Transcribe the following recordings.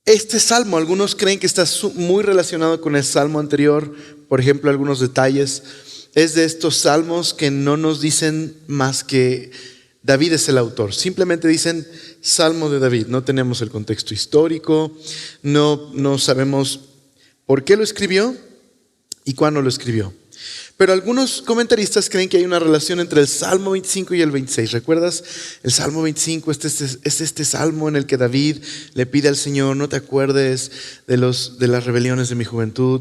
Este salmo, algunos creen que está muy relacionado con el salmo anterior. Por ejemplo, algunos detalles. Es de estos salmos que no nos dicen más que David es el autor. Simplemente dicen Salmo de David. No tenemos el contexto histórico, no sabemos por qué lo escribió y cuándo lo escribió. Pero algunos comentaristas creen que hay una relación entre el Salmo 25 y el 26. ¿Recuerdas? El Salmo 25 es este salmo en el que David le pide al Señor: no te acuerdes de las rebeliones de mi juventud.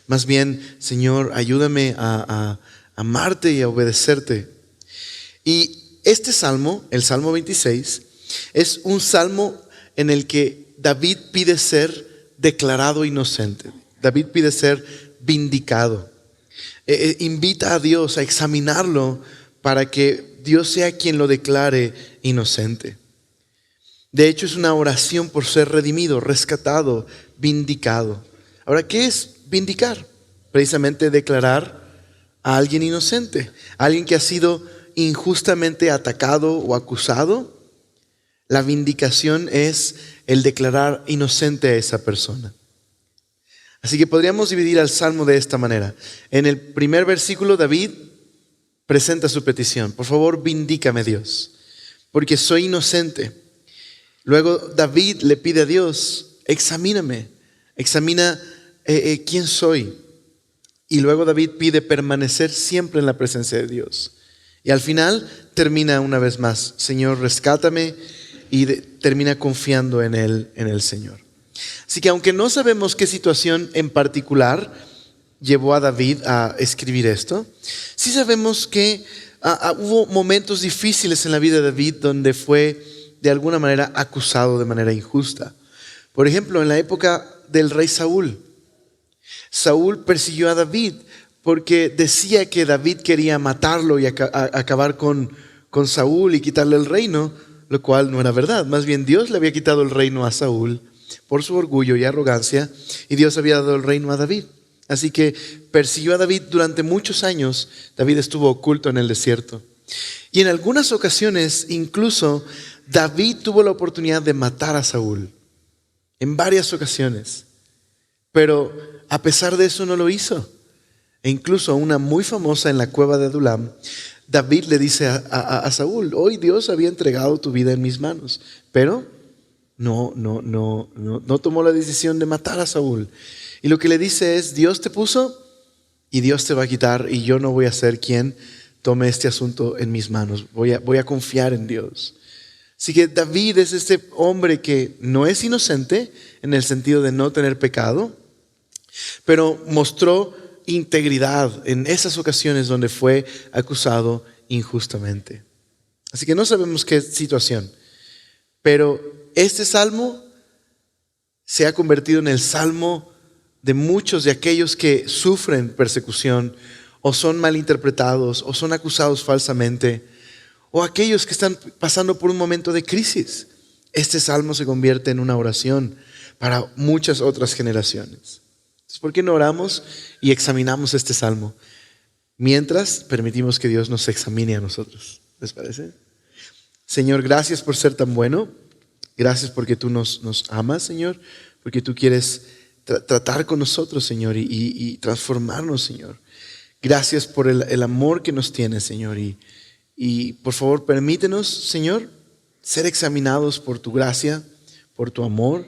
Más bien, Señor, ayúdame a amarte y a obedecerte. Y este salmo, el Salmo 26, es un salmo en el que David pide ser declarado inocente. David pide ser vindicado. Invita a Dios a examinarlo para que Dios sea quien lo declare inocente. De hecho, es una oración por ser redimido, rescatado, vindicado. Ahora, ¿qué es vindicar? Precisamente declarar a alguien inocente, a alguien que ha sido injustamente atacado o acusado. La vindicación es el declarar inocente a esa persona. Así que podríamos dividir al salmo de esta manera. En el primer versículo, David presenta su petición: por favor, vindícame, Dios, porque soy inocente. Luego David le pide a Dios: examíname, examina quién soy. Y luego David pide permanecer siempre en la presencia de Dios. Y al final termina una vez más: Señor, rescátame, y termina confiando en el Señor. Así que aunque no sabemos qué situación en particular llevó a David a escribir esto, sí sabemos que hubo momentos difíciles en la vida de David donde fue de alguna manera acusado de manera injusta. Por ejemplo, en la época del rey Saúl. Saúl persiguió a David porque decía que David quería matarlo y acabar con Saúl y quitarle el reino, lo cual no era verdad. Más bien, Dios le había quitado el reino a Saúl por su orgullo y arrogancia, y Dios había dado el reino a David. Así que persiguió a David durante muchos años. David estuvo oculto en el desierto. Y en algunas ocasiones, incluso, David tuvo la oportunidad de matar a Saúl. En varias ocasiones. Pero a pesar de eso no lo hizo. E incluso una muy famosa en la cueva de Adulam, David le dice a Saúl: hoy Dios había entregado tu vida en mis manos, pero no tomó la decisión de matar a Saúl. Y lo que le dice es: Dios te puso y Dios te va a quitar, y yo no voy a ser quien tome este asunto en mis manos. Voy a confiar en Dios. Así que David es este hombre que no es inocente en el sentido de no tener pecado, pero mostró integridad en esas ocasiones donde fue acusado injustamente. Así que no sabemos qué situación, pero este salmo se ha convertido en el salmo de muchos de aquellos que sufren persecución, o son malinterpretados, o son acusados falsamente, o aquellos que están pasando por un momento de crisis. Este salmo se convierte en una oración para muchas otras generaciones. Entonces, ¿por qué no oramos y examinamos este salmo mientras permitimos que Dios nos examine a nosotros? ¿Les parece? Señor, gracias por ser tan bueno. Gracias porque tú nos amas, Señor, porque tú quieres tratar con nosotros, Señor, y transformarnos, Señor. Gracias por el amor que nos tienes, Señor, y por favor permítenos, Señor, ser examinados por tu gracia, por tu amor.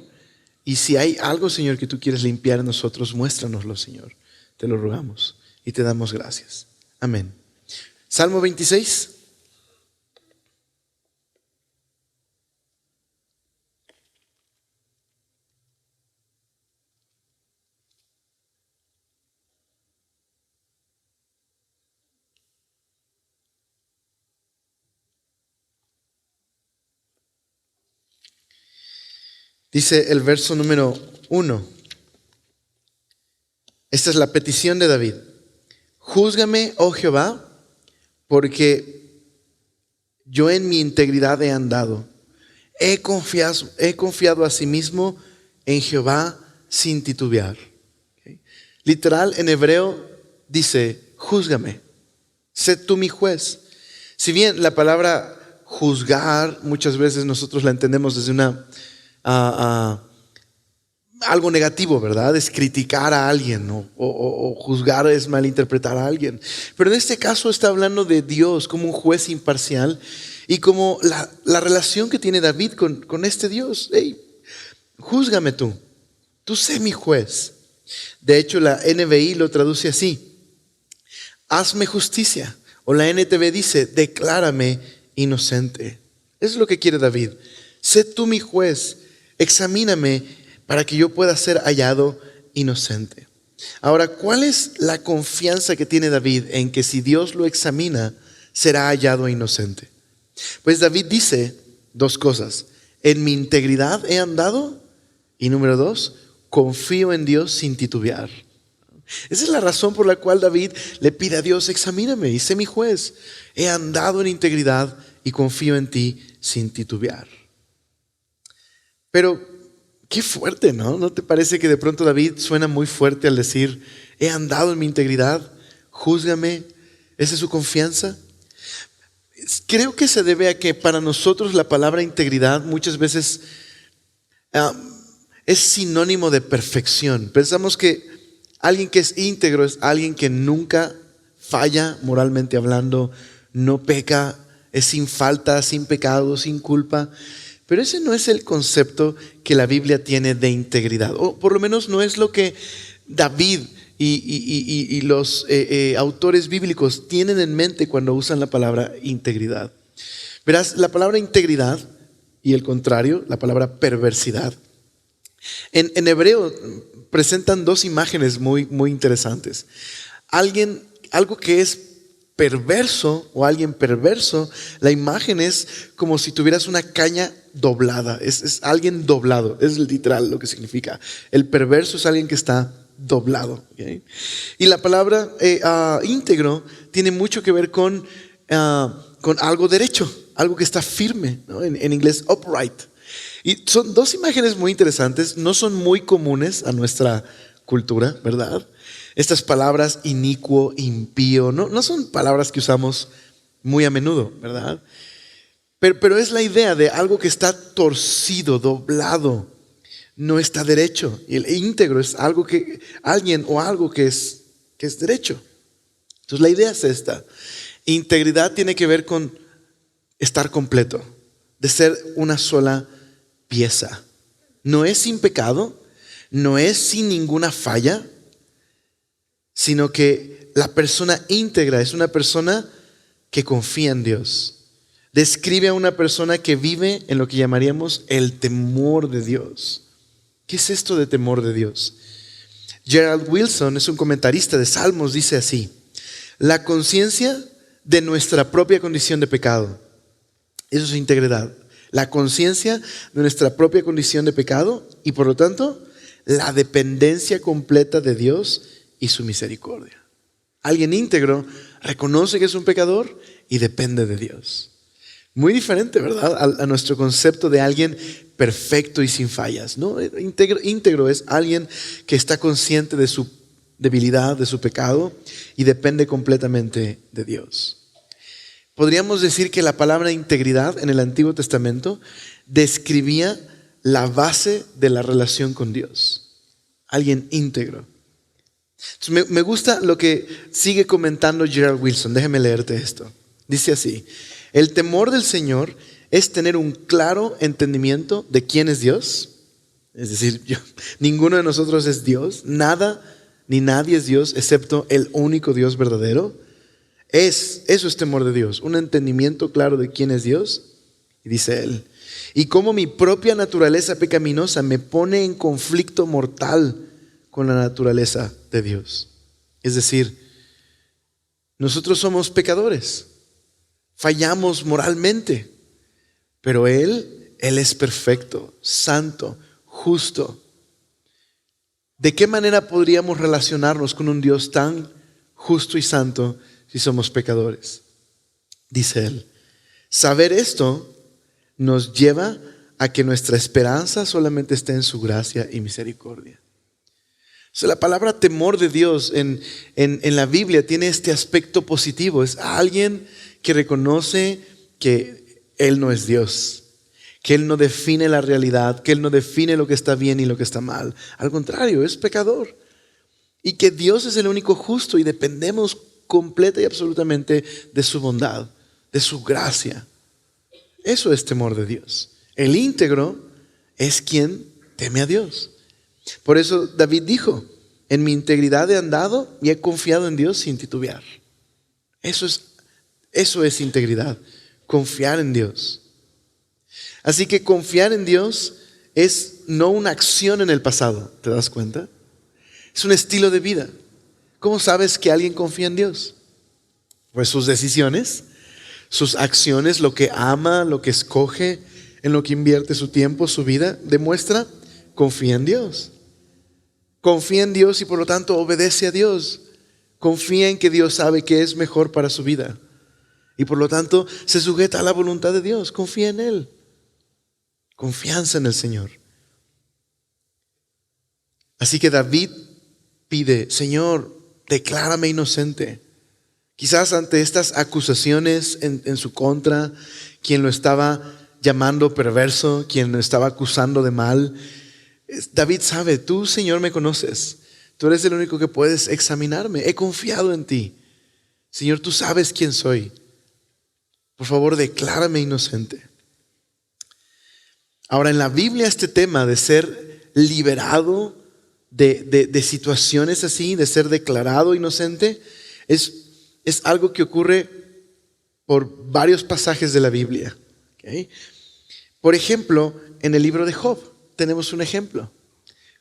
Y si hay algo, Señor, que tú quieres limpiar en nosotros, muéstranoslo, Señor. Te lo rogamos y te damos gracias. Amén. Salmo 26. Dice el verso número 1. Esta es la petición de David. Júzgame, oh Jehová, porque yo en mi integridad he andado. He confiado asimismo en Jehová sin titubear. ¿Okay? Literal, en hebreo dice: júzgame, sé tú mi juez. Si bien la palabra juzgar muchas veces nosotros la entendemos desde una algo negativo, ¿verdad? Es criticar a alguien o juzgar, es malinterpretar a alguien. Pero en este caso está hablando de Dios como un juez imparcial y como la relación que tiene David con este Dios. Hey, júzgame tú sé mi juez. De hecho, la NBI lo traduce así: hazme justicia. O la NTV dice: declárame inocente. Eso es lo que quiere David. Sé tú mi juez, examíname para que yo pueda ser hallado inocente. Ahora, ¿cuál es la confianza que tiene David en que si Dios lo examina, será hallado inocente? Pues David dice dos cosas: en mi integridad he andado, y número dos, confío en Dios sin titubear. Esa es la razón por la cual David le pide a Dios: examíname y sé mi juez. He andado en integridad y confío en ti sin titubear. Pero qué fuerte, ¿no? ¿No te parece que de pronto David suena muy fuerte al decir: he andado en mi integridad, júzgame? ¿Esa es su confianza? Creo que se debe a que para nosotros la palabra integridad muchas veces es sinónimo de perfección. Pensamos que alguien que es íntegro es alguien que nunca falla moralmente hablando, no peca, es sin falta, sin pecado, sin culpa. Pero ese no es el concepto que la Biblia tiene de integridad, o por lo menos no es lo que David y los autores bíblicos tienen en mente cuando usan la palabra integridad. Verás, la palabra integridad y el contrario, la palabra perversidad, en hebreo presentan dos imágenes muy interesantes. Algo que es perverso o alguien perverso, la imagen es como si tuvieras una caña doblada. Es alguien doblado, es literal lo que significa. El perverso es alguien que está doblado. ¿Okay? Y la palabra íntegro tiene mucho que ver con algo derecho, algo que está firme, ¿no? En inglés, upright. Y son dos imágenes muy interesantes, no son muy comunes a nuestra cultura, ¿verdad? Estas palabras inicuo, impío, no son palabras que usamos muy a menudo, ¿verdad? Pero es la idea de algo que está torcido, doblado, no está derecho. Y el íntegro es algo que, alguien o algo que es derecho. Entonces la idea es esta: integridad tiene que ver con estar completo, de ser una sola pieza. No es sin pecado, no es sin ninguna falla, sino que la persona íntegra es una persona que confía en Dios. Describe a una persona que vive en lo que llamaríamos el temor de Dios. ¿Qué es esto de temor de Dios? Gerald Wilson es un comentarista de Salmos, dice así: la conciencia de nuestra propia condición de pecado. Eso es integridad. La conciencia de nuestra propia condición de pecado y por lo tanto la dependencia completa de Dios y su misericordia. Alguien íntegro reconoce que es un pecador y depende de Dios. Muy diferente, ¿verdad? A nuestro concepto de alguien perfecto y sin fallas, ¿no? Íntegro es alguien que está consciente de su debilidad, de su pecado y depende completamente de Dios. Podríamos decir que la palabra integridad en el Antiguo Testamento describía la base de la relación con Dios. Alguien íntegro. Entonces, me gusta lo que sigue comentando Gerald Wilson. Déjeme leerte esto. Dice así: el temor del Señor es tener un claro entendimiento de quién es Dios. Es decir, ninguno de nosotros es Dios. Nada ni nadie es Dios excepto el único Dios verdadero. Eso es temor de Dios, un entendimiento claro de quién es Dios. Y dice él: y cómo mi propia naturaleza pecaminosa me pone en conflicto mortal con la naturaleza de Dios. Es decir, nosotros somos pecadores, fallamos moralmente, pero Él es perfecto, santo, justo. ¿De qué manera podríamos relacionarnos con un Dios tan justo y santo si somos pecadores? Dice él: saber esto nos lleva a que nuestra esperanza solamente esté en su gracia y misericordia. O sea, la palabra temor de Dios en la Biblia tiene este aspecto positivo. Es alguien que reconoce que Él no es Dios, que Él no define la realidad, que Él no define lo que está bien y lo que está mal. Al contrario, es pecador. Y que Dios es el único justo y dependemos completa y absolutamente de su bondad, de su gracia. Eso es temor de Dios. El íntegro es quien teme a Dios. Por eso David dijo: en mi integridad he andado y he confiado en Dios sin titubear. Eso es integridad, confiar en Dios. Así que confiar en Dios es no una acción en el pasado, ¿te das cuenta? Es un estilo de vida. ¿Cómo sabes que alguien confía en Dios? Pues sus decisiones, sus acciones, lo que ama, lo que escoge, en lo que invierte su tiempo, su vida, demuestra: confía en Dios. Confía en Dios y por lo tanto obedece a Dios. Confía en que Dios sabe qué es mejor para su vida. Y por lo tanto se sujeta a la voluntad de Dios. Confía en Él. Confianza en el Señor. Así que David pide: Señor, declárame inocente. Quizás ante estas acusaciones en su contra, quien lo estaba llamando perverso, quien lo estaba acusando de mal, David sabe: tú, Señor, me conoces. Tú eres el único que puedes examinarme. He confiado en ti. Señor, tú sabes quién soy. Por favor, declárame inocente. Ahora, en la Biblia este tema de ser liberado de situaciones así, de ser declarado inocente, es algo que ocurre por varios pasajes de la Biblia. ¿Okay? Por ejemplo, en el libro de Job tenemos un ejemplo.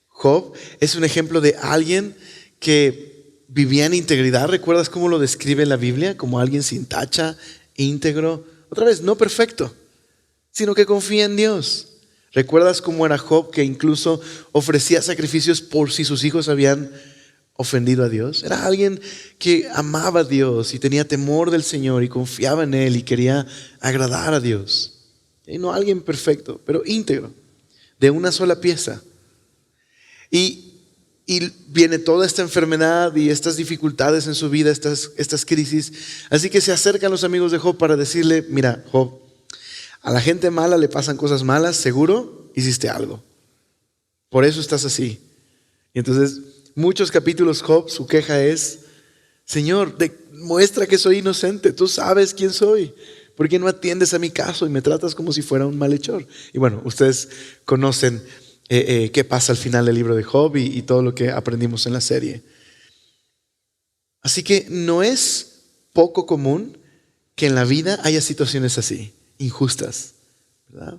Job es un ejemplo de alguien que vivía en integridad. ¿Recuerdas cómo lo describe la Biblia? Como alguien sin tacha, íntegro. Otra vez, no perfecto, sino que confía en Dios. ¿Recuerdas cómo era Job, que incluso ofrecía sacrificios por si sus hijos habían ofendido a Dios? Era alguien que amaba a Dios y tenía temor del Señor y confiaba en Él y quería agradar a Dios. Y no alguien perfecto, pero íntegro, de una sola pieza. Y viene toda esta enfermedad y estas dificultades en su vida, estas crisis. Así que se acercan los amigos de Job para decirle: mira, Job, a la gente mala le pasan cosas malas, seguro hiciste algo. Por eso estás así. Y entonces, muchos capítulos Job, su queja es: Señor, muestra que soy inocente, tú sabes quién soy. ¿Por qué no atiendes a mi caso y me tratas como si fuera un malhechor? Y bueno, ustedes conocen qué pasa al final del libro de Job y todo lo que aprendimos en la serie. Así que no es poco común que en la vida haya situaciones así, injustas, ¿verdad?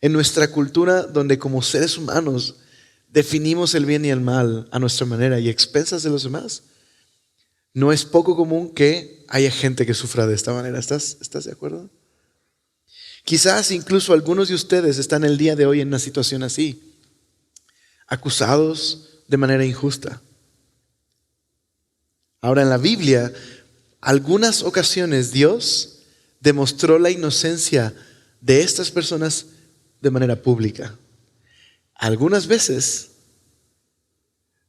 En nuestra cultura, donde como seres humanos definimos el bien y el mal a nuestra manera y a expensas de los demás, no es poco común que haya gente que sufra de esta manera. ¿Estás de acuerdo? Quizás incluso algunos de ustedes están el día de hoy en una situación así, acusados de manera injusta. Ahora, en la Biblia, algunas ocasiones Dios demostró la inocencia de estas personas de manera pública. Algunas veces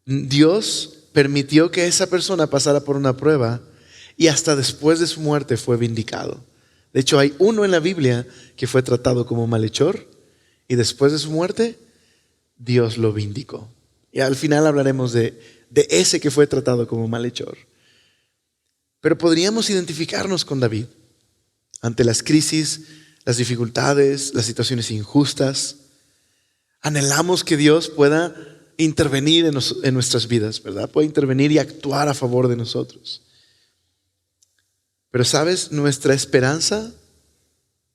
Dios permitió que esa persona pasara por una prueba y hasta después de su muerte fue vindicado. De hecho, hay uno en la Biblia que fue tratado como malhechor y después de su muerte Dios lo vindicó. Y al final hablaremos de ese que fue tratado como malhechor. Pero podríamos identificarnos con David ante las crisis, las dificultades, las situaciones injustas. Anhelamos que Dios pueda intervenir en nuestras vidas, ¿verdad? Puede intervenir y actuar a favor de nosotros. Pero ¿sabes? Nuestra esperanza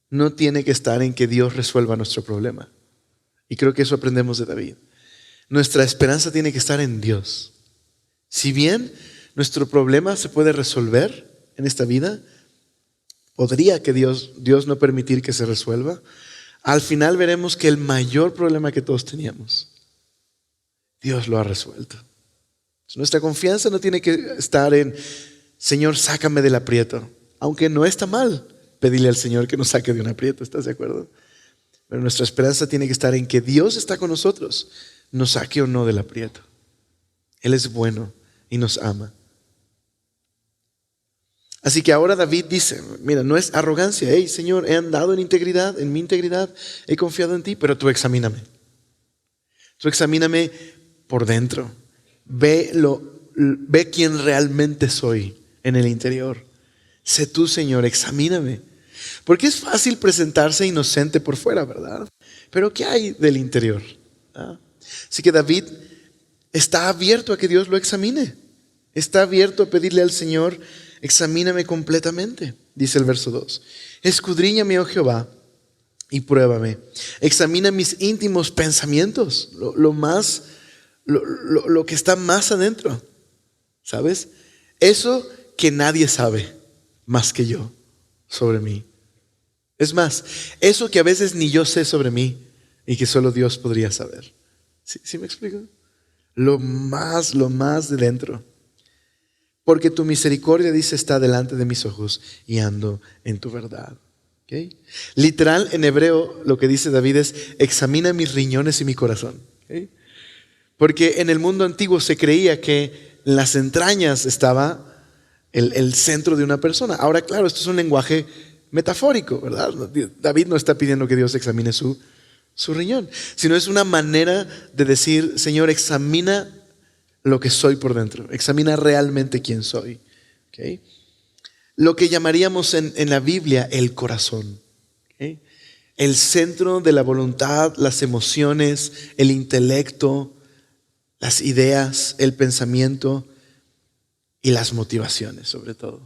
no tiene que estar en que Dios resuelva nuestro problema. Y creo que eso aprendemos de David. Nuestra esperanza tiene que estar en Dios. Si bien nuestro problema se puede resolver en esta vida, podría que Dios no permitir que se resuelva. Al final veremos que el mayor problema que todos teníamos, Dios lo ha resuelto. Nuestra confianza no tiene que estar en: Señor, sácame del aprieto. Aunque no está mal pedirle al Señor que nos saque de un aprieto, ¿estás de acuerdo? Pero nuestra esperanza tiene que estar en que Dios está con nosotros, nos saque o no del aprieto. Él es bueno y nos ama. Así que ahora David dice, mira, no es arrogancia. Hey, Señor, he andado en integridad, en mi integridad, he confiado en ti, pero tú examíname. Tú examíname por dentro. Ve quién realmente soy en el interior. Sé tú, Señor, examíname. Porque es fácil presentarse inocente por fuera, ¿verdad? Pero ¿qué hay del interior? ¿Ah? Así que David está abierto a que Dios lo examine. Está abierto a pedirle al Señor, examíname completamente, dice el verso 2. Escudriñame, oh Jehová, y pruébame. Examina mis íntimos pensamientos, lo que está más adentro. ¿Sabes? Eso que nadie sabe más que yo sobre mí. Es más, eso que a veces ni yo sé sobre mí y que solo Dios podría saber. ¿Sí me explico? Lo más de dentro. Porque tu misericordia, dice, está delante de mis ojos y ando en tu verdad. ¿Okay? Literal, en hebreo, lo que dice David es, examina mis riñones y mi corazón. ¿Okay? Porque en el mundo antiguo se creía que en las entrañas estaba el centro de una persona. Ahora, claro, esto es un lenguaje metafórico, ¿verdad? David no está pidiendo que Dios examine su riñón, sino es una manera de decir, Señor, examina lo que soy por dentro, examina realmente quién soy. ¿Okay? Lo que llamaríamos en la Biblia el corazón. ¿Okay? El centro de la voluntad, las emociones, el intelecto, las ideas, el pensamiento y las motivaciones, sobre todo.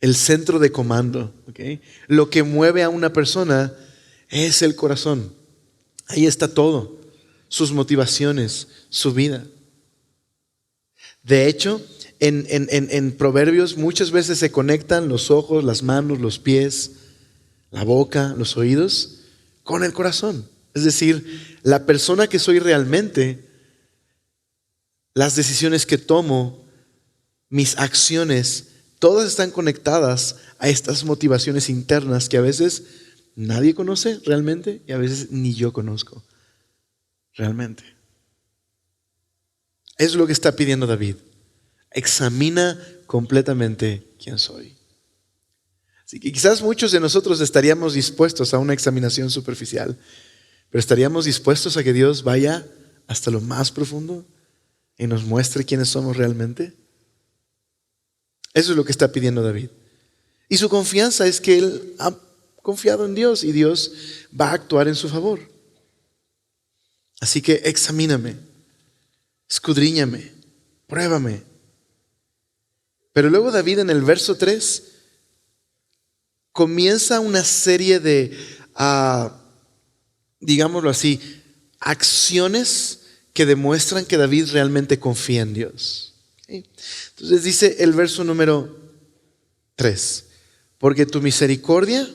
El centro de comando. ¿Okay? Lo que mueve a una persona es el corazón. Ahí está todo. Sus motivaciones, su vida. De hecho, en Proverbios muchas veces se conectan los ojos, las manos, los pies, la boca, los oídos con el corazón. Es decir, la persona que soy realmente, las decisiones que tomo, mis acciones, todas están conectadas a estas motivaciones internas que a veces nadie conoce realmente y a veces ni yo conozco realmente. Es lo que está pidiendo David. Examina completamente quién soy. Así que quizás muchos de nosotros estaríamos dispuestos a una examinación superficial, pero estaríamos dispuestos a que Dios vaya hasta lo más profundo y nos muestre quiénes somos realmente. Eso es lo que está pidiendo David. Y su confianza es que él ha confiado en Dios y Dios va a actuar en su favor. Así que examíname, escudriñame, pruébame. Pero luego David en el verso 3 comienza una serie de, digámoslo así, acciones que demuestran que David realmente confía en Dios. ¿Okay? Entonces dice el verso número 3, porque tu misericordia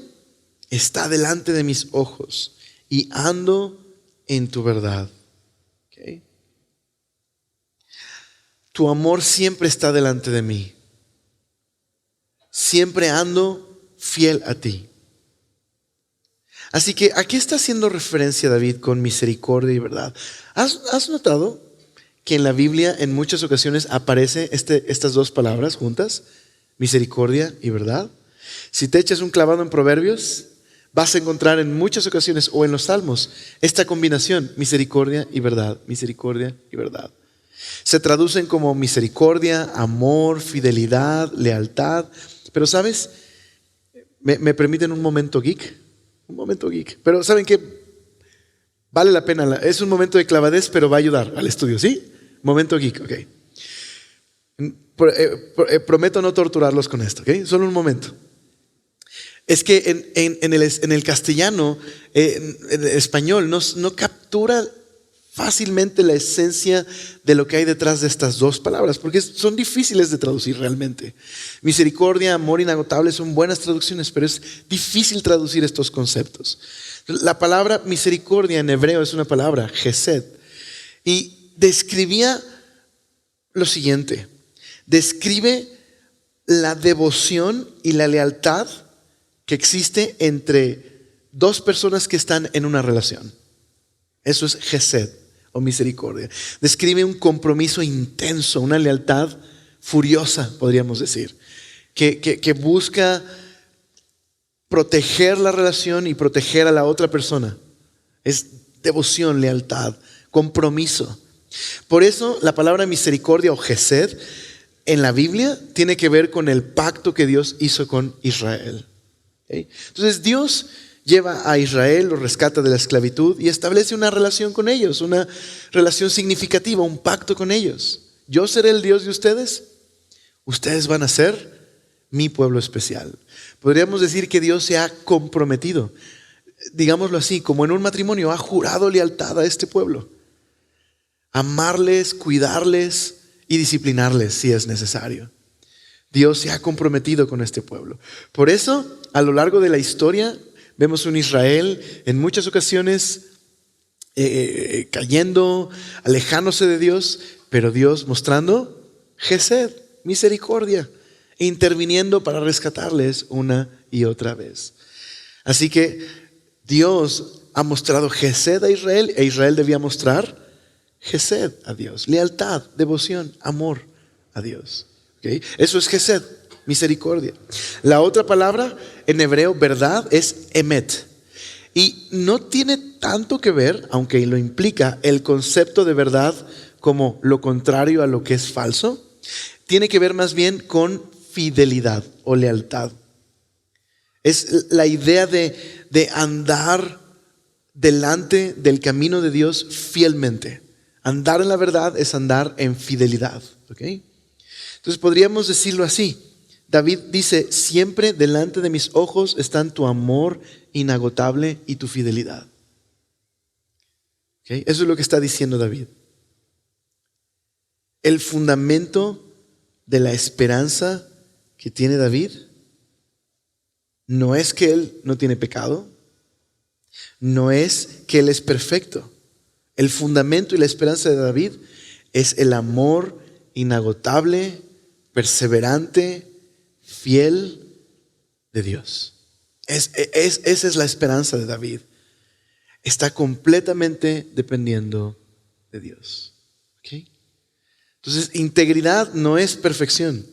está delante de mis ojos y ando en tu verdad. ¿Okay? Tu amor siempre está delante de mí. Siempre ando fiel a ti. Así que, ¿a qué está haciendo referencia David con misericordia y verdad? ¿Has notado que en la Biblia en muchas ocasiones aparece estas dos palabras juntas? Misericordia y verdad. Si te echas un clavado en Proverbios, vas a encontrar en muchas ocasiones, o en los Salmos, esta combinación, misericordia y verdad, misericordia y verdad. Se traducen como misericordia, amor, fidelidad, lealtad. Pero ¿sabes? ¿Me permiten un momento geek? Un momento geek. Pero ¿saben qué? Vale la pena. Es un momento de clavadez, pero va a ayudar al estudio, ¿sí? Momento geek, ok. Prometo no torturarlos con esto, ¿ok? Solo un momento. Es que en el castellano, en el español, no captura fácilmente la esencia de lo que hay detrás de estas dos palabras, porque son difíciles de traducir realmente. Misericordia, amor inagotable son buenas traducciones, pero es difícil traducir estos conceptos. La palabra misericordia en hebreo es una palabra, gesed, y describía lo siguiente: describe la devoción y la lealtad que existe entre dos personas que están en una relación. Eso es gesed o misericordia. Describe un compromiso intenso, una lealtad furiosa, podríamos decir. que busca proteger la relación y proteger a la otra persona. Es devoción, lealtad, compromiso. Por eso la palabra misericordia o Gesed en la Biblia tiene que ver con el pacto que Dios hizo con Israel. ¿Okay? Entonces Dios lleva a Israel, lo rescata de la esclavitud y establece una relación con ellos, una relación significativa, un pacto con ellos. Yo seré el Dios de ustedes, ustedes van a ser mi pueblo especial. Podríamos decir que Dios se ha comprometido, digámoslo así, como en un matrimonio, ha jurado lealtad a este pueblo. Amarles, cuidarles y disciplinarles si es necesario. Dios se ha comprometido con este pueblo. Por eso, a lo largo de la historia, vemos un Israel en muchas ocasiones cayendo, alejándose de Dios, pero Dios mostrando Gesed, misericordia, e interviniendo para rescatarles una y otra vez. Así que Dios ha mostrado Gesed a Israel e Israel debía mostrar Gesed a Dios, lealtad, devoción, amor a Dios. ¿Okay? Eso es Gesed, misericordia. La otra palabra en hebreo, verdad, es emet. Y no tiene tanto que ver, aunque lo implica, el concepto de verdad como lo contrario a lo que es falso. Tiene que ver más bien con fidelidad o lealtad. Es la idea de andar delante del camino de Dios fielmente. Andar en la verdad es andar en fidelidad. ¿Okay? Entonces podríamos decirlo así. David dice, siempre delante de mis ojos están tu amor inagotable y tu fidelidad. ¿Okay? Eso es lo que está diciendo David. El fundamento de la esperanza que tiene David no es que él no tiene pecado, no es que él es perfecto. El fundamento y la esperanza de David es el amor inagotable, perseverante, fiel de Dios. Esa es la esperanza de David. Está completamente dependiendo de Dios. ¿Okay? Entonces, integridad no es perfección.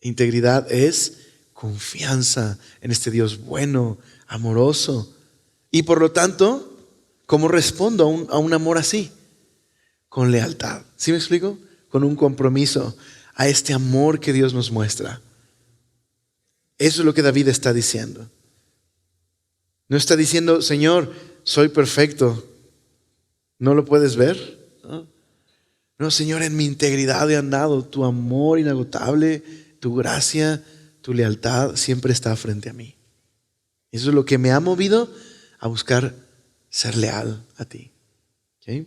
Integridad es confianza en este Dios bueno, amoroso. Y por lo tanto, ¿cómo respondo a un amor así? Con lealtad. ¿Sí me explico? Con un compromiso a este amor que Dios nos muestra. Eso es lo que David está diciendo. No está diciendo, Señor, soy perfecto. ¿No lo puedes ver? No, Señor, en mi integridad he andado. Tu amor inagotable, tu gracia, tu lealtad siempre está frente a mí. Eso es lo que me ha movido a buscar ser leal a ti. ¿Okay?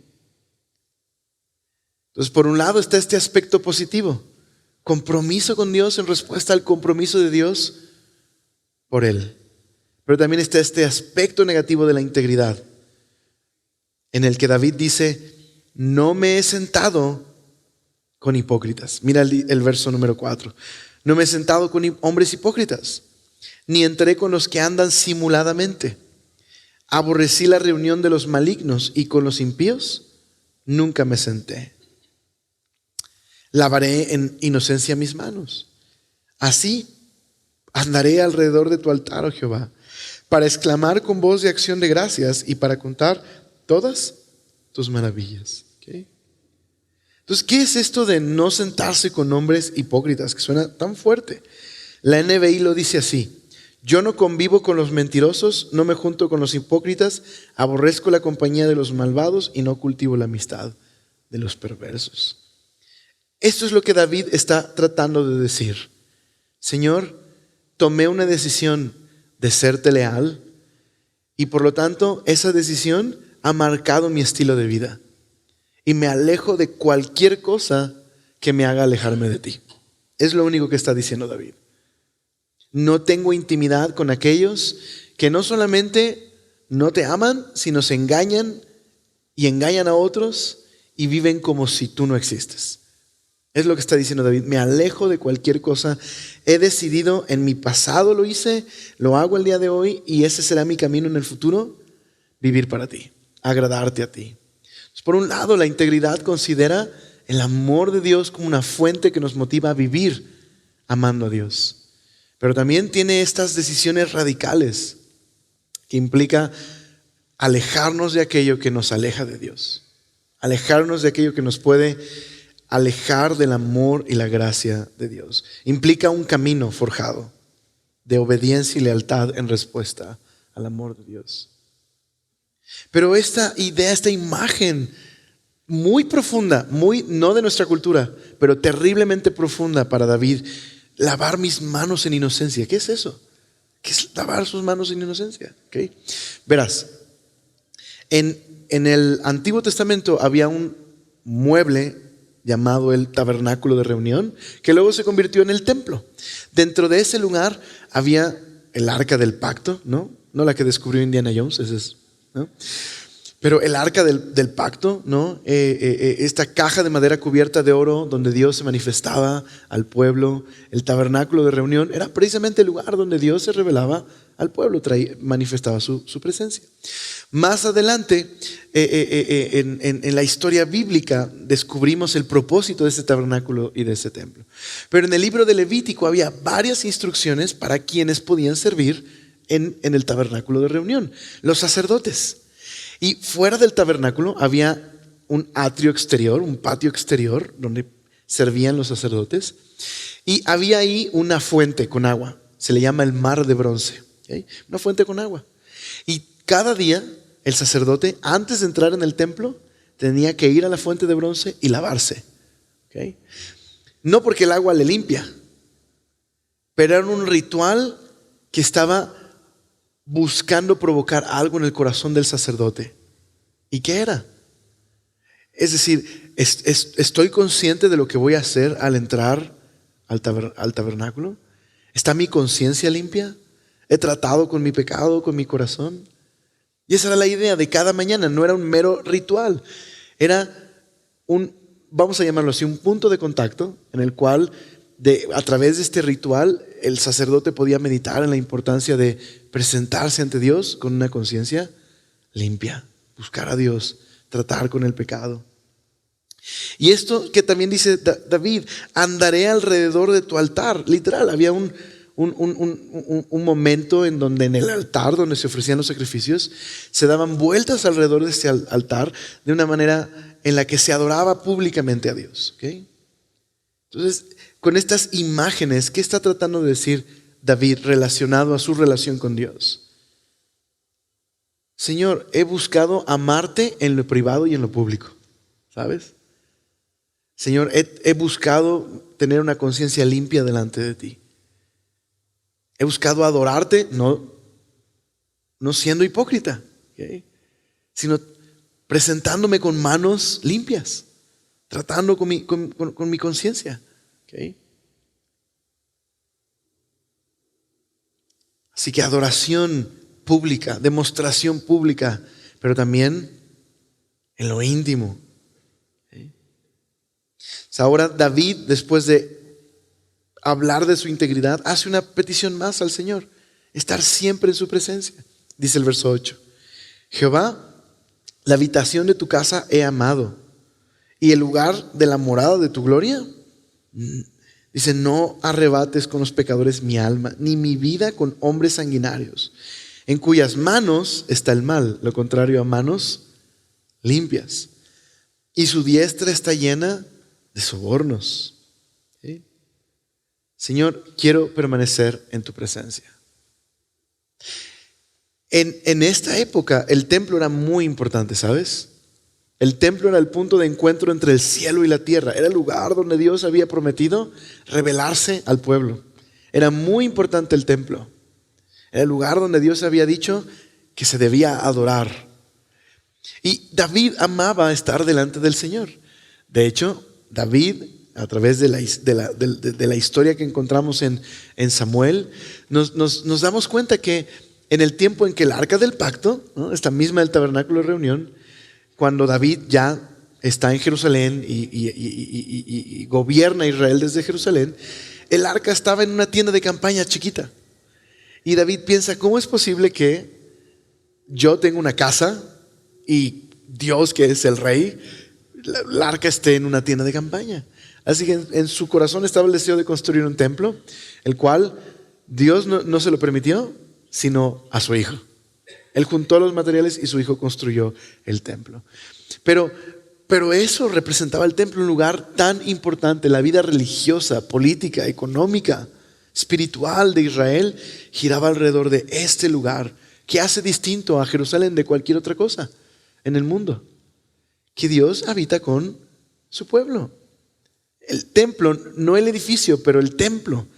Entonces, por un lado está este aspecto positivo. Compromiso con Dios en respuesta al compromiso de Dios por Él. Pero también está este aspecto negativo de la integridad, en el que David dice, no me he sentado con hipócritas. Mira el verso número 4. No me he sentado con hombres hipócritas, ni entré con los que andan simuladamente. Aborrecí la reunión de los malignos y con los impíos nunca me senté. Lavaré en inocencia mis manos. Así andaré alrededor de tu altar, oh Jehová, para exclamar con voz de acción de gracias y para contar todas tus maravillas. ¿Okay? Entonces, ¿qué es esto de no sentarse con hombres hipócritas? Que suena tan fuerte. La NBI lo dice así: yo no convivo con los mentirosos, no me junto con los hipócritas, aborrezco la compañía de los malvados y no cultivo la amistad de los perversos. Esto es lo que David está tratando de decir. Señor, tomé una decisión de serte leal y por lo tanto esa decisión ha marcado mi estilo de vida y me alejo de cualquier cosa que me haga alejarme de ti. Es lo único que está diciendo David. No tengo intimidad con aquellos que no solamente no te aman, sino se engañan y engañan a otros y viven como si tú no existes. Es lo que está diciendo David. Me alejo de cualquier cosa. He decidido, en mi pasado lo hice, lo hago el día de hoy y ese será mi camino en el futuro, vivir para ti, agradarte a ti. Entonces, por un lado, la integridad considera el amor de Dios como una fuente que nos motiva a vivir amando a Dios. Pero también tiene estas decisiones radicales que implica alejarnos de aquello que nos aleja de Dios. Alejarnos de aquello que nos puede alejar del amor y la gracia de Dios. Implica un camino forjado de obediencia y lealtad en respuesta al amor de Dios. Pero esta idea, esta imagen muy profunda, muy no de nuestra cultura, pero terriblemente profunda para David, lavar mis manos en inocencia. ¿Qué es eso? ¿Qué es lavar sus manos en inocencia? ¿Okay? Verás, en el Antiguo Testamento había un mueble llamado el tabernáculo de reunión, que luego se convirtió en el templo. Dentro de ese lugar había el arca del pacto, ¿no? No la que descubrió Indiana Jones, ese es, ¿no? Pero el arca del pacto, ¿no? Esta caja de madera cubierta de oro donde Dios se manifestaba al pueblo. El tabernáculo de reunión era precisamente el lugar donde Dios se revelaba al pueblo, manifestaba su presencia. Más adelante, en la historia bíblica, descubrimos el propósito de ese tabernáculo y de ese templo. Pero en el libro de Levítico había varias instrucciones para quienes podían servir en el tabernáculo de reunión: los sacerdotes. Y fuera del tabernáculo había un atrio exterior, un patio exterior donde servían los sacerdotes. Y había ahí una fuente con agua, se le llama el mar de bronce, ¿okay? Una fuente con agua. Y cada día el sacerdote, antes de entrar en el templo, tenía que ir a la fuente de bronce y lavarse, ¿okay? No porque el agua le limpia, pero era un ritual que estaba buscando provocar algo en el corazón del sacerdote. ¿Y qué era? Es decir, ¿estoy consciente de lo que voy a hacer al entrar al tabernáculo? ¿Está mi conciencia limpia? ¿He tratado con mi pecado, con mi corazón? Y esa era la idea de cada mañana. No era un mero ritual. Era vamos a llamarlo así, un punto de contacto en el cual a través de este ritual el sacerdote podía meditar en la importancia de presentarse ante Dios con una conciencia limpia, buscar a Dios, tratar con el pecado. Y esto que también dice David: andaré alrededor de tu altar. Literal, había un momento en donde en el altar donde se ofrecían los sacrificios se daban vueltas alrededor de ese altar de una manera en la que se adoraba públicamente a Dios, ¿okay? Entonces, con estas imágenes, ¿qué está tratando de decir David relacionado a su relación con Dios? Señor, he buscado amarte en lo privado y en lo público, ¿sabes? Señor, he buscado tener una conciencia limpia delante de ti. He buscado adorarte, no siendo hipócrita, ¿okay? Sino presentándome con manos limpias, tratando con mi conciencia, ¿okay? Así que adoración pública, demostración pública, pero también en lo íntimo, ¿okay? Ahora David, después de hablar de su integridad, hace una petición más al Señor: estar siempre en su presencia. Dice el verso 8: Jehová, la habitación de tu casa he amado, y el lugar de la morada de tu gloria. Dice: no arrebates con los pecadores mi alma, ni mi vida con hombres sanguinarios, en cuyas manos está el mal, lo contrario a manos limpias, y su diestra está llena de sobornos. ¿Sí? Señor, quiero permanecer en tu presencia. En esta época el templo era muy importante, ¿sabes? El templo era el punto de encuentro entre el cielo y la tierra. Era el lugar donde Dios había prometido revelarse al pueblo. Era muy importante el templo. Era el lugar donde Dios había dicho que se debía adorar. Y David amaba estar delante del Señor. De hecho, David, a través de la historia que encontramos en Samuel, nos damos cuenta que en el tiempo en que el arca del pacto, ¿no?, esta misma del tabernáculo de reunión, cuando David ya está en Jerusalén y gobierna Israel desde Jerusalén, el arca estaba en una tienda de campaña chiquita. Y David piensa: ¿cómo es posible que yo tenga una casa y Dios, que es el rey, el arca esté en una tienda de campaña. Así que en su corazón estaba el deseo de construir un templo, el cual Dios no se lo permitió, sino a su hijo. Él juntó los materiales y su hijo construyó el templo. Pero eso representaba el templo, un lugar tan importante. La vida religiosa, política, económica, espiritual de Israel giraba alrededor de este lugar, que hace distinto a Jerusalén de cualquier otra cosa en el mundo. Que Dios habita con su pueblo. El templo, no el edificio, pero el templo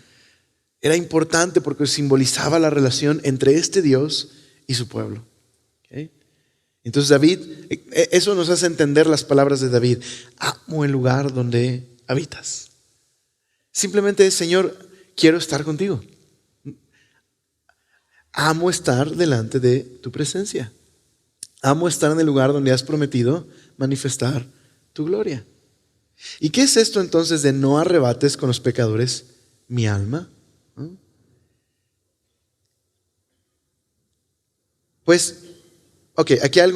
era importante porque simbolizaba la relación entre este Dios y su pueblo. ¿Okay? Entonces David, eso nos hace entender las palabras de David. Amo el lugar donde habitas. Simplemente es, Señor, quiero estar contigo. Amo estar delante de tu presencia. Amo estar en el lugar donde has prometido manifestar tu gloria. ¿Y qué es esto entonces de no arrebates con los pecadores mi alma? Pues, ok, aquí hay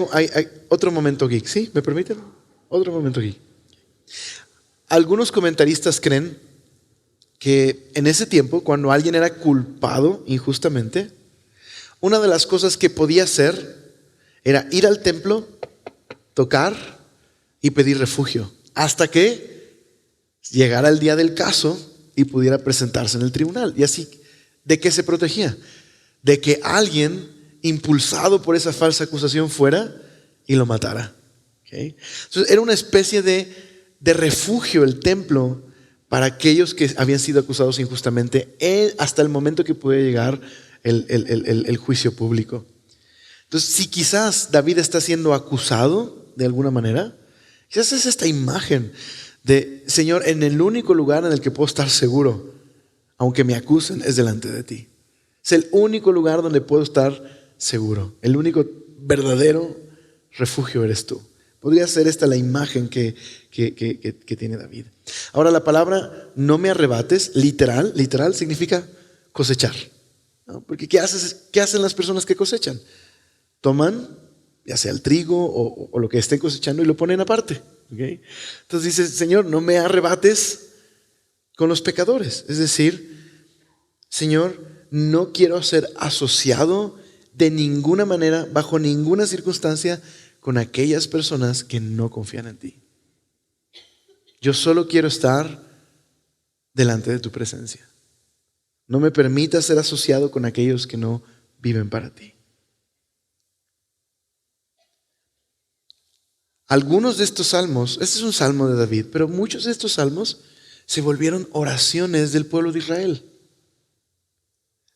otro momento geek, ¿sí? ¿Me permiten? Otro momento geek. Algunos comentaristas creen que en ese tiempo, cuando alguien era culpado injustamente, una de las cosas que podía hacer era ir al templo, tocar y pedir refugio, hasta que llegara el día del caso y pudiera presentarse en el tribunal. Y así, ¿de qué se protegía? De que alguien impulsado por esa falsa acusación fuera y lo matara. ¿Okay? Entonces era una especie de refugio el templo para aquellos que habían sido acusados injustamente hasta el momento que puede llegar el juicio público. Entonces, si quizás David está siendo acusado de alguna manera, quizás es esta imagen de, Señor, en el único lugar en el que puedo estar seguro, aunque me acusen, es delante de ti. Es el único lugar donde puedo estar seguro. El único verdadero refugio eres tú. Podría ser esta la imagen que tiene David. Ahora, la palabra no me arrebates, literal significa cosechar. ¿No? Porque ¿qué hacen las personas que cosechan? Toman, ya sea el trigo o lo que estén cosechando, y lo ponen aparte. ¿Okay? Entonces dice, Señor, no me arrebates con los pecadores. Es decir, Señor, no quiero ser asociado de ninguna manera, bajo ninguna circunstancia, con aquellas personas que no confían en ti. Yo solo quiero estar delante de tu presencia. No me permitas ser asociado con aquellos que no viven para ti. Algunos de estos salmos, este es un salmo de David, pero muchos de estos salmos se volvieron oraciones del pueblo de Israel.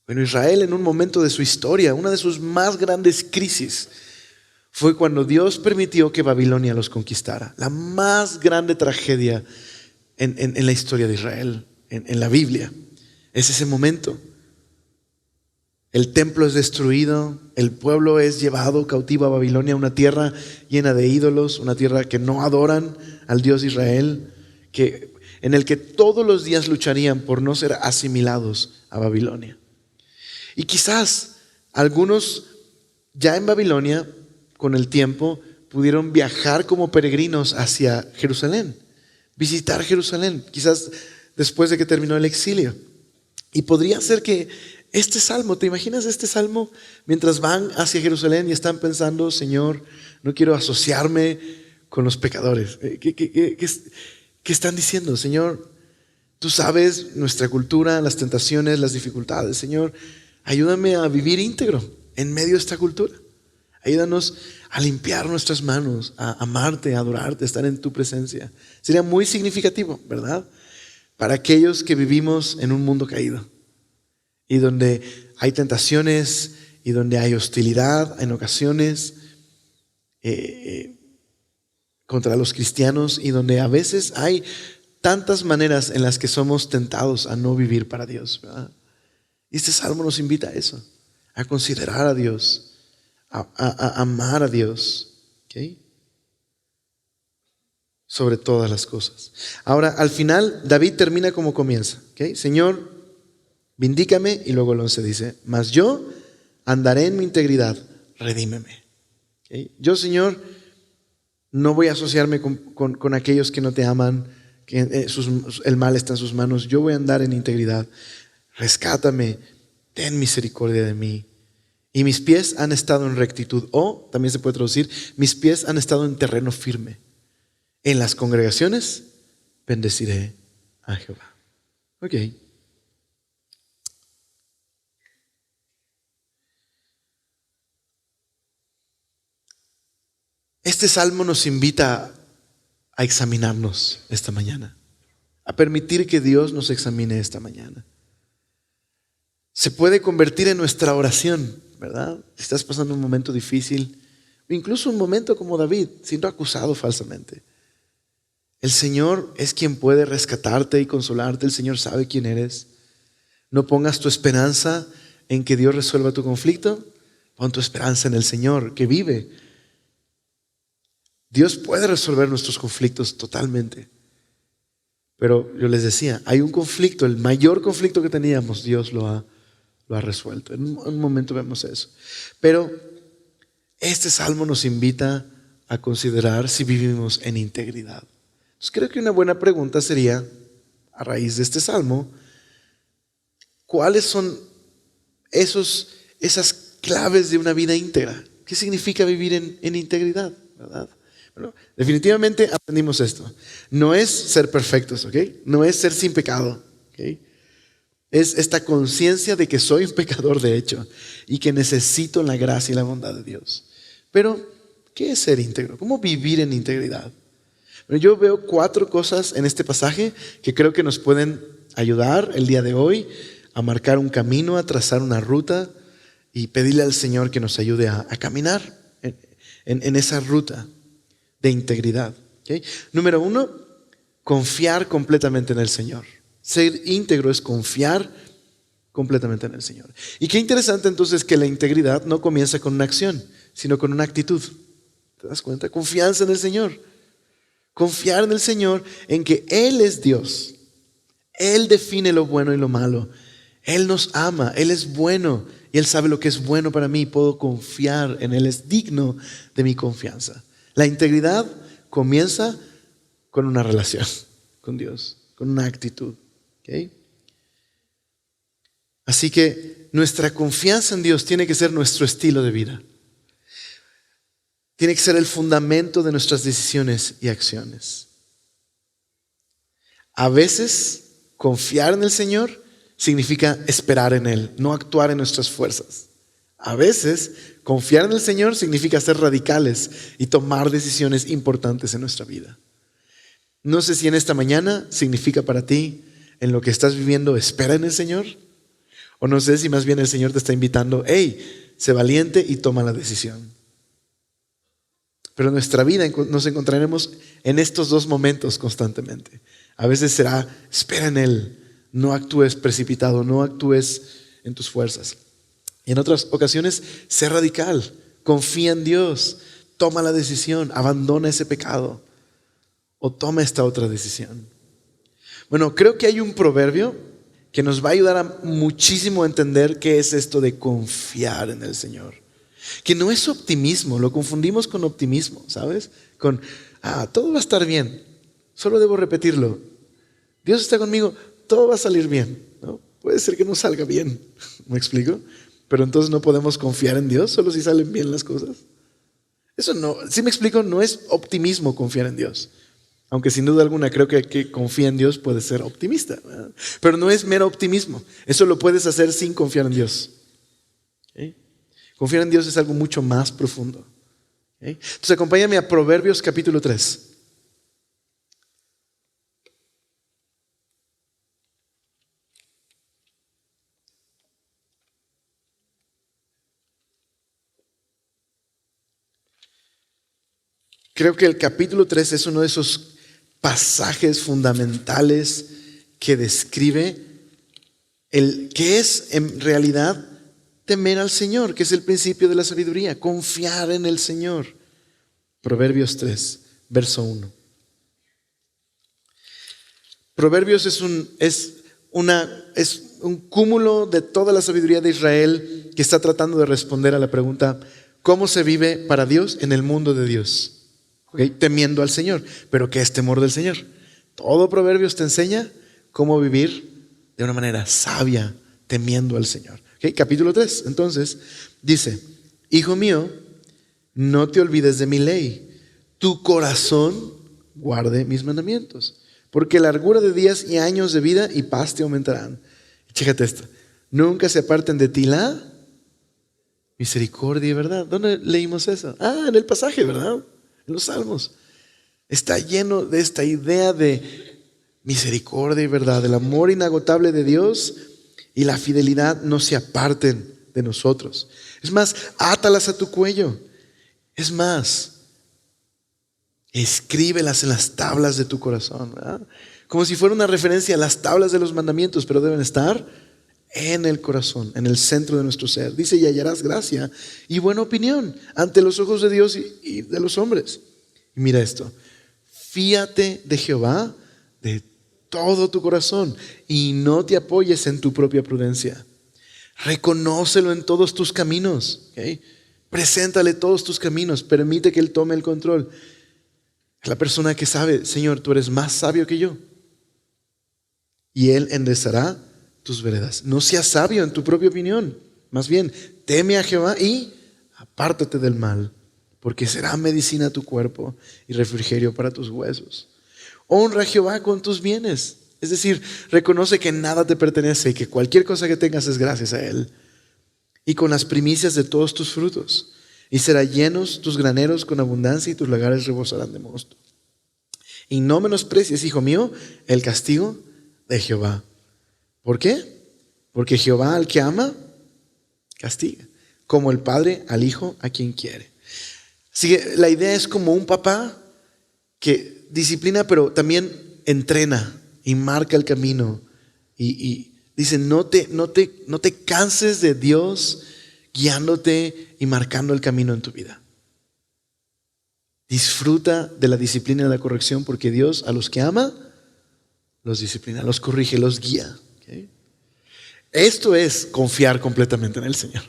Bueno, Israel en un momento de su historia, una de sus más grandes crisis, fue cuando Dios permitió que Babilonia los conquistara. La más grande tragedia en la historia de Israel, en la Biblia. Es ese momento. El templo es destruido, el pueblo es llevado cautivo a Babilonia, una tierra llena de ídolos, una tierra que no adoran al Dios de Israel, en el que todos los días lucharían por no ser asimilados a Babilonia. Y quizás algunos ya en Babilonia, con el tiempo, pudieron viajar como peregrinos hacia Jerusalén, visitar Jerusalén, quizás después de que terminó el exilio. Y podría ser que este salmo, ¿te imaginas este salmo? Mientras van hacia Jerusalén y están pensando, Señor, no quiero asociarme con los pecadores. ¿Qué están diciendo? Señor, tú sabes nuestra cultura, las tentaciones, las dificultades. Señor, ayúdame a vivir íntegro en medio de esta cultura. Ayúdanos a limpiar nuestras manos, a amarte, a adorarte, a estar en tu presencia. Sería muy significativo, ¿verdad? Para aquellos que vivimos en un mundo caído y donde hay tentaciones y donde hay hostilidad en ocasiones contra los cristianos, y donde a veces hay tantas maneras en las que somos tentados a no vivir para Dios, ¿verdad? Y este salmo nos invita a eso, a considerar a Dios, a amar a Dios, ¿okay? Sobre todas las cosas. Ahora, al final, David termina como comienza, ¿okay? Señor, vindícame, y luego el 11 dice, mas yo andaré en mi integridad, redímeme. ¿Okay? Yo, Señor, No voy a asociarme con aquellos que no te aman, que el mal está en sus manos. Yo voy a andar en integridad. Rescátame, ten misericordia de mí. Y mis pies han estado en rectitud. O, también se puede traducir, mis pies han estado en terreno firme. En las congregaciones bendeciré a Jehová. Ok. Este salmo nos invita a examinarnos esta mañana, a permitir que Dios nos examine esta mañana. Se puede convertir en nuestra oración, ¿verdad? Si estás pasando un momento difícil, o incluso un momento como David, siendo acusado falsamente. El Señor es quien puede rescatarte y consolarte. El Señor sabe quién eres. No pongas tu esperanza en que Dios resuelva tu conflicto. Pon tu esperanza en el Señor que vive. Dios puede resolver nuestros conflictos totalmente. Pero yo les decía, hay un conflicto, el mayor conflicto que teníamos, Dios lo ha resuelto. En un momento vemos eso. Pero este salmo nos invita a considerar si vivimos en integridad. Entonces creo que una buena pregunta sería, a raíz de este salmo, ¿cuáles son esas claves de una vida íntegra? ¿Qué significa vivir en integridad? ¿Verdad? Bueno, definitivamente aprendimos esto. No es ser perfectos, ¿ok? No es ser sin pecado, ¿ok? Es esta conciencia de que soy un pecador de hecho y que necesito la gracia y la bondad de Dios. Pero, ¿qué es ser íntegro? ¿Cómo vivir en integridad? Bueno, yo veo 4 cosas en este pasaje que creo que nos pueden ayudar el día de hoy a marcar un camino, a trazar una ruta y pedirle al Señor que nos ayude a caminar en esa ruta de integridad. ¿Okay? Número 1, confiar completamente en el Señor. Ser íntegro es confiar completamente en el Señor. Y qué interesante entonces que la integridad no comienza con una acción, sino con una actitud. ¿Te das cuenta? Confianza en el Señor. Confiar en el Señor, en que Él es Dios. Él define lo bueno y lo malo. Él nos ama, Él es bueno y Él sabe lo que es bueno para mí. Puedo confiar en Él, es digno de mi confianza. La integridad comienza con una relación con Dios, con una actitud. ¿Okay? Así que nuestra confianza en Dios tiene que ser nuestro estilo de vida. Tiene que ser el fundamento de nuestras decisiones y acciones. A veces, confiar en el Señor significa esperar en Él, no actuar en nuestras fuerzas. A veces, confiar en el Señor significa ser radicales y tomar decisiones importantes en nuestra vida. No sé si en esta mañana significa para ti, en lo que estás viviendo, espera en el Señor. O no sé si más bien el Señor te está invitando, hey, sé valiente y toma la decisión. Pero en nuestra vida nos encontraremos en estos 2 momentos constantemente. A veces será, espera en Él, no actúes precipitado, no actúes en tus fuerzas. Y en otras ocasiones, sé radical, confía en Dios, toma la decisión, abandona ese pecado o toma esta otra decisión. Bueno, creo que hay un proverbio que nos va a ayudar muchísimo a entender qué es esto de confiar en el Señor. Que no es optimismo, lo confundimos con optimismo, ¿sabes? Con, todo va a estar bien, solo debo repetirlo. Dios está conmigo, todo va a salir bien, ¿no? Puede ser que no salga bien, ¿me explico? Pero entonces no podemos confiar en Dios solo si salen bien las cosas. Eso no, si me explico, no es optimismo confiar en Dios. Aunque sin duda alguna creo que confía en Dios puede ser optimista, ¿verdad? Pero no es mero optimismo. Eso lo puedes hacer sin confiar en Dios. ¿Okay? Confiar en Dios es algo mucho más profundo. ¿Okay? Entonces acompáñame a Proverbios capítulo 3. Creo que el capítulo 3 es uno de esos pasajes fundamentales que describe qué es en realidad temer al Señor, que es el principio de la sabiduría, confiar en el Señor. Proverbios 3, verso 1. Proverbios es un cúmulo de toda la sabiduría de Israel que está tratando de responder a la pregunta, ¿cómo se vive para Dios en el mundo de Dios? ¿Ok? Temiendo al Señor. ¿Pero qué es temor del Señor? Todo Proverbios te enseña cómo vivir de una manera sabia, temiendo al Señor. ¿Ok? Capítulo 3, entonces, dice: hijo mío, no te olvides de mi ley. Tu corazón guarde mis mandamientos, porque largura de días y años de vida y paz te aumentarán. Chécate esto: nunca se aparten de ti la misericordia y verdad. ¿Dónde leímos eso? En el pasaje, ¿verdad? En los Salmos. Está lleno de esta idea de misericordia y verdad, el amor inagotable de Dios y la fidelidad no se aparten de nosotros. Es más, átalas a tu cuello. Es más, escríbelas en las tablas de tu corazón, ¿verdad? Como si fuera una referencia a las tablas de los mandamientos, pero deben estar en el corazón, en el centro de nuestro ser. Dice: y hallarás gracia y buena opinión ante los ojos de Dios y de los hombres. Y mira esto: fíate de Jehová de todo tu corazón y no te apoyes en tu propia prudencia. Reconócelo en todos tus caminos. ¿Okay? Preséntale todos tus caminos. Permite que Él tome el control. Es la persona que sabe: Señor, tú eres más sabio que yo. Y Él enderezará tus veredas. No seas sabio en tu propia opinión. Más bien, teme a Jehová y apártate del mal, porque será medicina a tu cuerpo y refrigerio para tus huesos. Honra a Jehová con tus bienes. Es decir, reconoce que nada te pertenece y que cualquier cosa que tengas es gracias a Él. Y con las primicias de todos tus frutos. Y será llenos tus graneros con abundancia y tus lagares rebosarán de mosto. Y no menosprecies, hijo mío, el castigo de Jehová. ¿Por qué? Porque Jehová al que ama, castiga, como el padre al hijo a quien quiere. Así que la idea es como un papá que disciplina, pero también entrena y marca el camino. Y dice: no te canses de Dios guiándote y marcando el camino en tu vida. Disfruta de la disciplina y la corrección, porque Dios a los que ama los disciplina, los corrige, los guía. ¿Okay? Esto es confiar completamente en el Señor.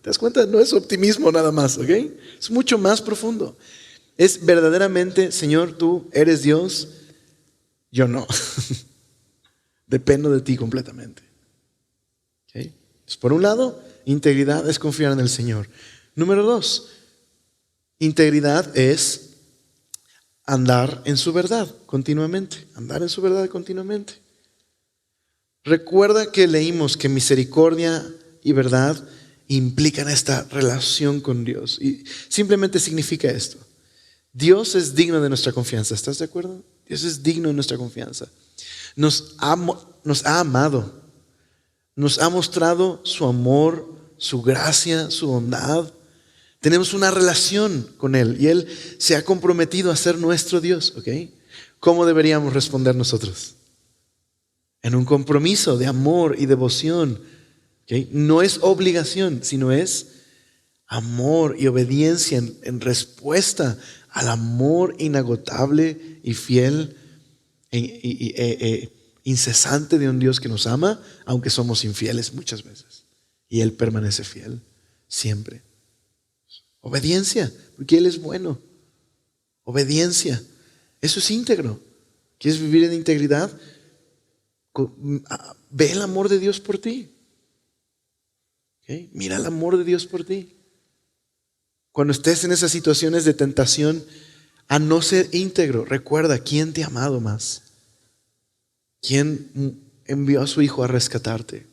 ¿Te das cuenta? No es optimismo nada más, ¿ok? Es mucho más profundo. Es verdaderamente: Señor, tú eres Dios, yo no. Dependo de ti completamente. ¿Okay? Entonces, por un lado, integridad es confiar en el Señor. Número 2, integridad es andar en su verdad continuamente. Andar en su verdad continuamente. Recuerda que leímos que misericordia y verdad implican esta relación con Dios. Y simplemente significa esto: Dios es digno de nuestra confianza. ¿Estás de acuerdo? Dios es digno de nuestra confianza. Nos ha amado. Nos ha mostrado su amor, su gracia, su bondad. Tenemos una relación con Él y Él se ha comprometido a ser nuestro Dios. ¿Ok? ¿Cómo deberíamos responder nosotros? En un compromiso de amor y devoción. ¿Okay? No es obligación, sino es amor y obediencia en respuesta al amor inagotable y fiel incesante de un Dios que nos ama, aunque somos infieles muchas veces. Y Él permanece fiel siempre. Obediencia, porque Él es bueno. Obediencia, eso es íntegro. ¿Quieres vivir en integridad? Ve el amor de Dios por ti. ¿Okay? Mira el amor de Dios por ti. Cuando estés en esas situaciones de tentación a no ser íntegro, recuerda: ¿quién te ha amado más? ¿Quién envió a su Hijo a rescatarte?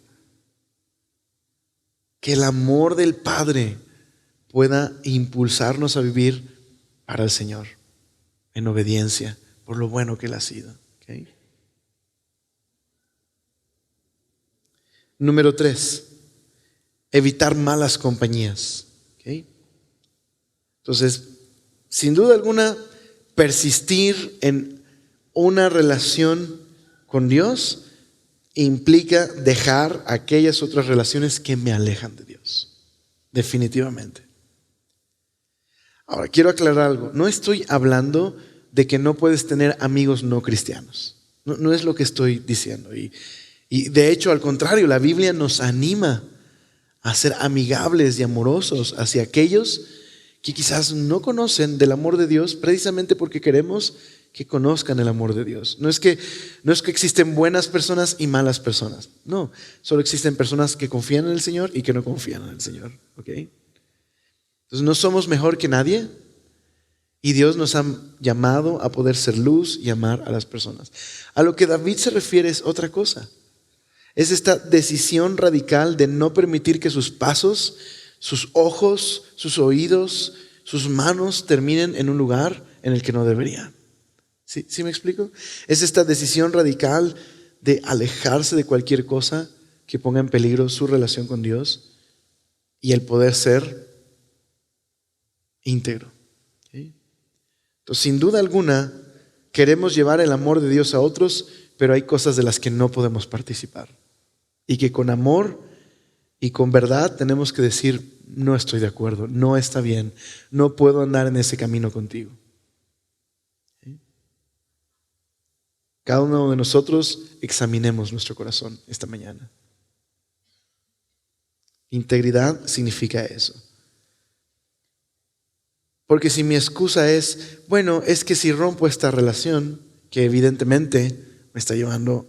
Que el amor del Padre pueda impulsarnos a vivir para el Señor, en obediencia, por lo bueno que Él ha sido. ¿Okay? Número 3, evitar malas compañías. ¿Okay? Entonces, sin duda alguna, persistir en una relación con Dios implica dejar aquellas otras relaciones que me alejan de Dios. Definitivamente. Ahora, quiero aclarar algo. No estoy hablando de que no puedes tener amigos no cristianos. No es lo que estoy diciendo. Y de hecho, al contrario, la Biblia nos anima a ser amigables y amorosos hacia aquellos que quizás no conocen del amor de Dios precisamente porque queremos que conozcan el amor de Dios. No es que existen buenas personas y malas personas. No, solo existen personas que confían en el Señor y que no confían en el Señor. ¿Ok? Entonces no somos mejor que nadie y Dios nos ha llamado a poder ser luz y amar a las personas. A lo que David se refiere es otra cosa. Es esta decisión radical de no permitir que sus pasos, sus ojos, sus oídos, sus manos terminen en un lugar en el que no deberían. ¿Sí me explico? Es esta decisión radical de alejarse de cualquier cosa que ponga en peligro su relación con Dios y el poder ser íntegro. ¿Sí? Entonces, sin duda alguna, queremos llevar el amor de Dios a otros, pero hay cosas de las que no podemos participar. Y que con amor y con verdad tenemos que decir, no estoy de acuerdo, no está bien, no puedo andar en ese camino contigo. ¿Sí? Cada uno de nosotros examinemos nuestro corazón esta mañana. Integridad significa eso. Porque si mi excusa es, bueno, es que si rompo esta relación, que evidentemente me está llevando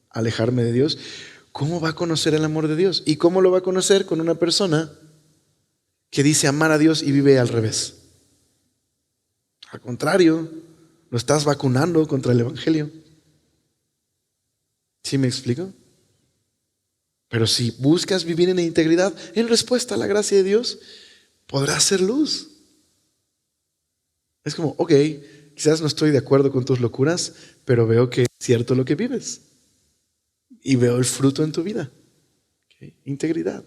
a alejarme de Dios, ¿cómo va a conocer el amor de Dios? ¿Y cómo lo va a conocer con una persona que dice amar a Dios y vive al revés? Al contrario, lo estás vacunando contra el Evangelio. ¿Sí me explico? Pero si buscas vivir en integridad, en respuesta a la gracia de Dios, podrás ser luz. Es como, ok, quizás no estoy de acuerdo con tus locuras, pero veo que es cierto lo que vives. Y veo el fruto en tu vida. ¿Okay? Integridad.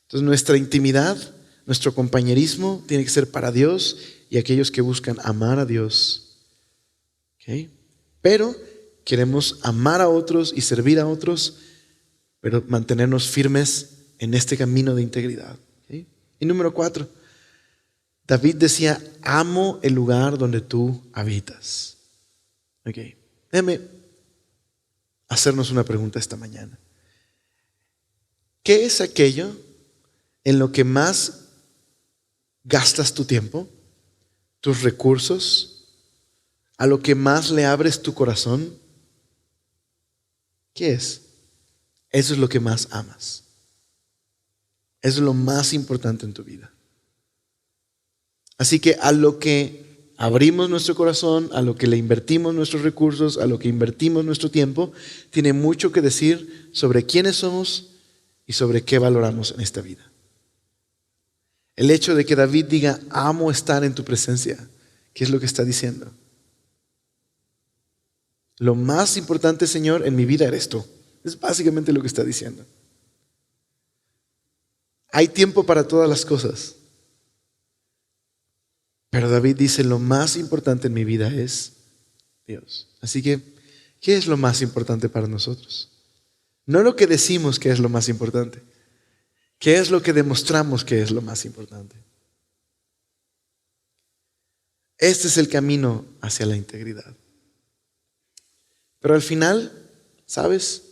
Entonces nuestra intimidad, nuestro compañerismo tiene que ser para Dios y aquellos que buscan amar a Dios. ¿Okay? Pero queremos amar a otros y servir a otros, pero mantenernos firmes en este camino de integridad. ¿Okay? Y número 4. David decía, amo el lugar donde tú habitas. Ok, déjame hacernos una pregunta esta mañana. ¿Qué es aquello en lo que más gastas tu tiempo, tus recursos, a lo que más le abres tu corazón? ¿Qué es? Eso es lo que más amas. Eso es lo más importante en tu vida. Así que a lo que abrimos nuestro corazón, a lo que le invertimos nuestros recursos, a lo que invertimos nuestro tiempo, tiene mucho que decir sobre quiénes somos y sobre qué valoramos en esta vida. El hecho de que David diga, amo estar en tu presencia, ¿qué es lo que está diciendo? Lo más importante, Señor, en mi vida eres tú. Es básicamente lo que está diciendo. Hay tiempo para todas las cosas. Pero David dice, lo más importante en mi vida es Dios. Así que, ¿qué es lo más importante para nosotros? No lo que decimos que es lo más importante. ¿Qué es lo que demostramos que es lo más importante? Este es el camino hacia la integridad. Pero al final, ¿sabes?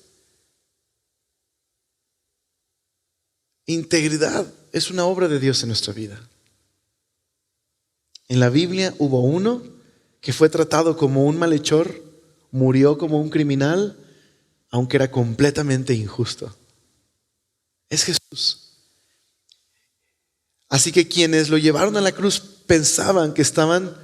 Integridad es una obra de Dios en nuestra vida. En la Biblia hubo uno que fue tratado como un malhechor, murió como un criminal, aunque era completamente injusto. Es Jesús. Así que quienes lo llevaron a la cruz pensaban que estaban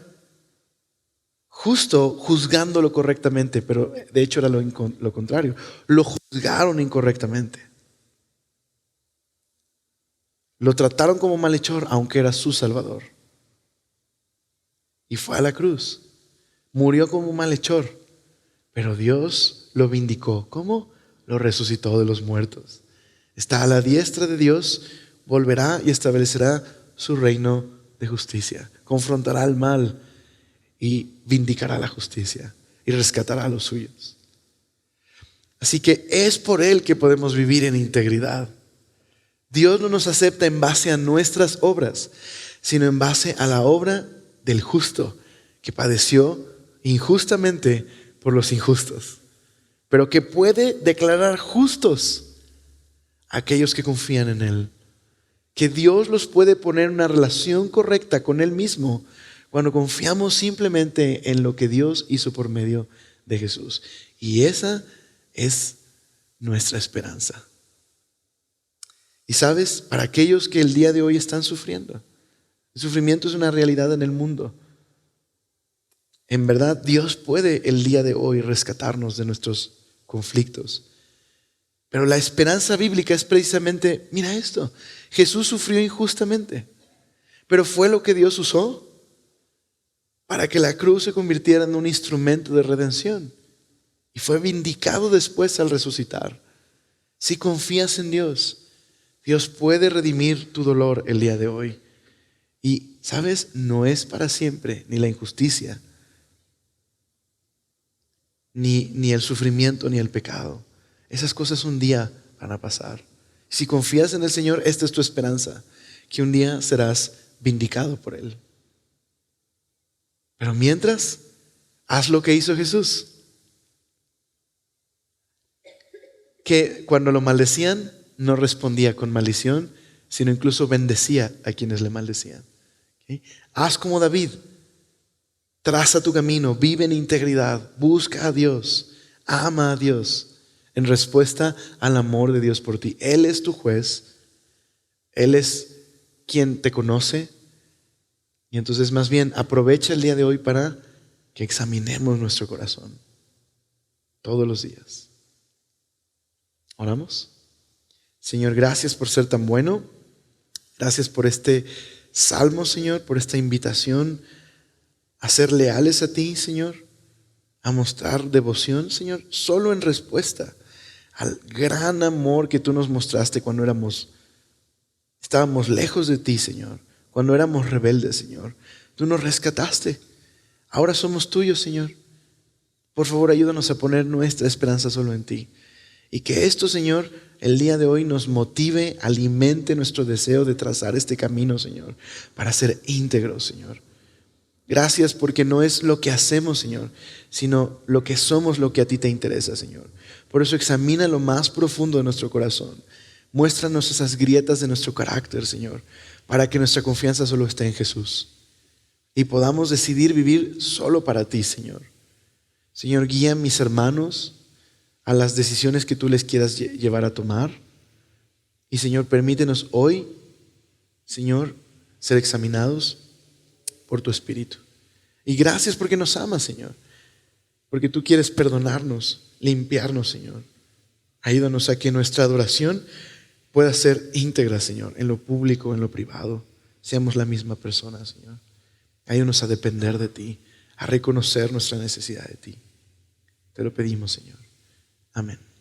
justo juzgándolo correctamente, pero de hecho era lo contrario. Lo juzgaron incorrectamente. Lo trataron como malhechor, aunque era su Salvador. Y fue a la cruz. Murió como un malhechor. Pero Dios lo vindicó. ¿Cómo? Lo resucitó de los muertos. Está a la diestra de Dios. Volverá y establecerá su reino de justicia. Confrontará al mal y vindicará la justicia. Y rescatará a los suyos. Así que es por Él que podemos vivir en integridad. Dios no nos acepta en base a nuestras obras, sino en base a la obra del justo, que padeció injustamente por los injustos, pero que puede declarar justos a aquellos que confían en Él, que Dios los puede poner en una relación correcta con Él mismo cuando confiamos simplemente en lo que Dios hizo por medio de Jesús. Y esa es nuestra esperanza. Y sabes, para aquellos que el día de hoy están sufriendo, el sufrimiento es una realidad en el mundo. En verdad, Dios puede el día de hoy rescatarnos de nuestros conflictos. Pero la esperanza bíblica es precisamente, mira esto, Jesús sufrió injustamente, pero fue lo que Dios usó para que la cruz se convirtiera en un instrumento de redención. Y fue vindicado después al resucitar. Si confías en Dios, Dios puede redimir tu dolor el día de hoy. Y, ¿sabes? No es para siempre ni la injusticia, ni el sufrimiento, ni el pecado. Esas cosas un día van a pasar. Si confías en el Señor, esta es tu esperanza, que un día serás vindicado por Él. Pero mientras, haz lo que hizo Jesús. Que cuando lo maldecían, no respondía con maldición, sino incluso bendecía a quienes le maldecían. ¿Okay? Haz como David. Traza tu camino, vive en integridad, busca a Dios, ama a Dios en respuesta al amor de Dios por ti. Él es tu juez, Él es quien te conoce. Y entonces más bien aprovecha el día de hoy para que examinemos nuestro corazón todos los días. ¿Oramos? Señor, gracias por ser tan bueno. Gracias por este salmo, Señor, por esta invitación a ser leales a ti, Señor, a mostrar devoción, Señor, solo en respuesta al gran amor que tú nos mostraste cuando estábamos lejos de ti, Señor, cuando éramos rebeldes, Señor. Tú nos rescataste. Ahora somos tuyos, Señor. Por favor, ayúdanos a poner nuestra esperanza solo en ti. Y que esto, Señor, el día de hoy nos motive, alimente nuestro deseo de trazar este camino, Señor, para ser íntegros, Señor. Gracias porque no es lo que hacemos, Señor, sino lo que somos lo que a ti te interesa, Señor. Por eso examina lo más profundo de nuestro corazón. Muéstranos esas grietas de nuestro carácter, Señor, para que nuestra confianza solo esté en Jesús y podamos decidir vivir solo para ti, Señor. Señor, guía a mis hermanos a las decisiones que tú les quieras llevar a tomar. Y Señor, permítenos hoy, Señor, ser examinados por tu Espíritu. Y gracias porque nos amas, Señor, porque tú quieres perdonarnos, limpiarnos, Señor. Ayúdanos a que nuestra adoración pueda ser íntegra, Señor, en lo público, en lo privado. Seamos la misma persona, Señor. Ayúdanos a depender de ti, a reconocer nuestra necesidad de ti. Te lo pedimos, Señor. Amén.